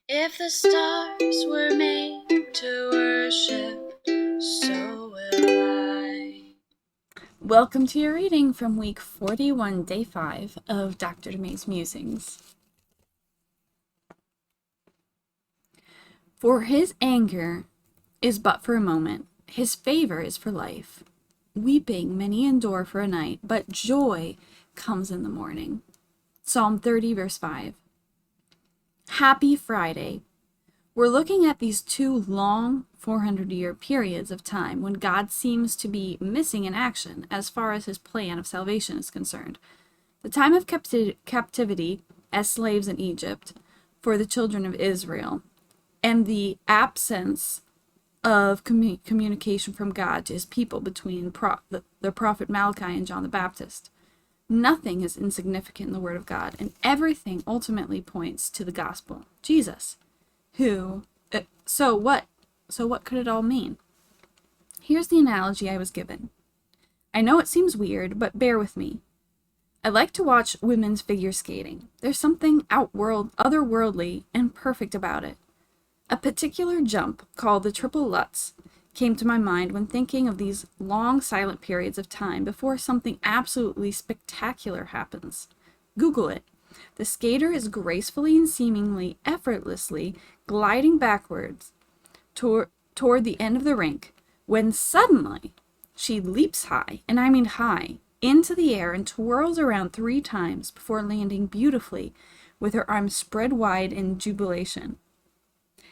If the stars were made to worship, so will I. Welcome to your reading from week 41, day 5 of Dr. DeMay's Musings. For his anger is but for a moment, his favor is for life. Weeping many endure for a night, but joy comes in the morning. Psalm 30, verse 5. Happy Friday. We're looking at these two long 400-year periods of time when God seems to be missing in action as far as his plan of salvation is concerned. The time of captivity as slaves in Egypt for the children of Israel, and the absence of communication from God to his people between the prophet Malachi and John the Baptist. Nothing is insignificant in the Word of God, and everything ultimately points to the gospel, Jesus. So what could it all mean? Here's the analogy I was given. I know it seems weird, but bear with me. I like to watch women's figure skating. There's something otherworldly and perfect about it. A particular jump called the triple Lutz came to my mind when thinking of these long silent periods of time before something absolutely spectacular happens. Google it. The skater is gracefully and seemingly effortlessly gliding backwards toward the end of the rink, when suddenly she leaps high, and I mean high, into the air and twirls around 3 times before landing beautifully with her arms spread wide in jubilation.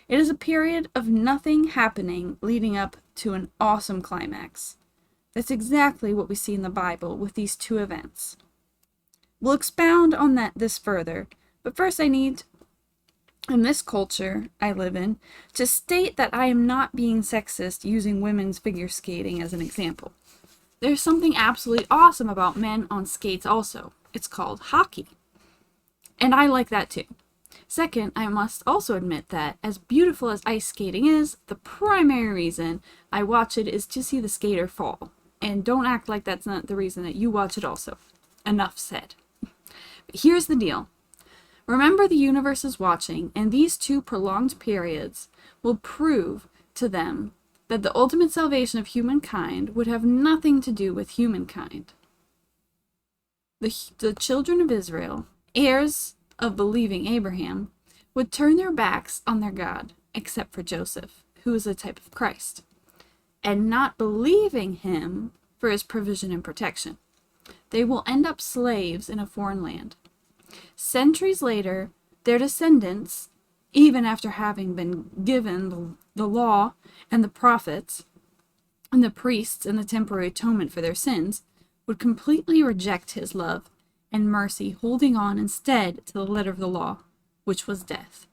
It is a period of nothing happening leading up to an awesome climax. That's exactly what we see in the Bible with these two events. We'll expound on this further, but first I need, in this culture I live in, to state that I am not being sexist using women's figure skating as an example. There's something absolutely awesome about men on skates also. It's called hockey. And I like that too. Second, I must also admit that, as beautiful as ice skating is, the primary reason I watch it is to see the skater fall. And don't act like that's not the reason that you watch it also. Enough said. But here's the deal. Remember, the universe is watching, and these two prolonged periods will prove to them that the ultimate salvation of humankind would have nothing to do with humankind. The children of Israel, heirs of believing Abraham, would turn their backs on their God, except for Joseph, who is a type of Christ, and not believing him for his provision and protection. They will end up slaves in a foreign land. Centuries later, their descendants, even after having been given the law and the prophets and the priests and the temporary atonement for their sins, would completely reject his love and mercy, holding on instead to the letter of the law, which was death.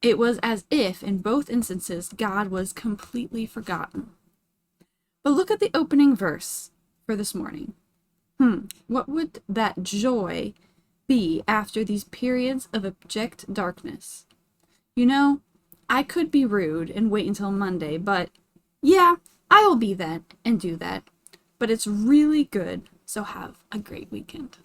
It was as if, in both instances, God was completely forgotten. But look at the opening verse for this morning. What would that joy be after these periods of abject darkness? You know, I could be rude and wait until Monday, but yeah, I will be that and do that. But it's really good, so have a great weekend.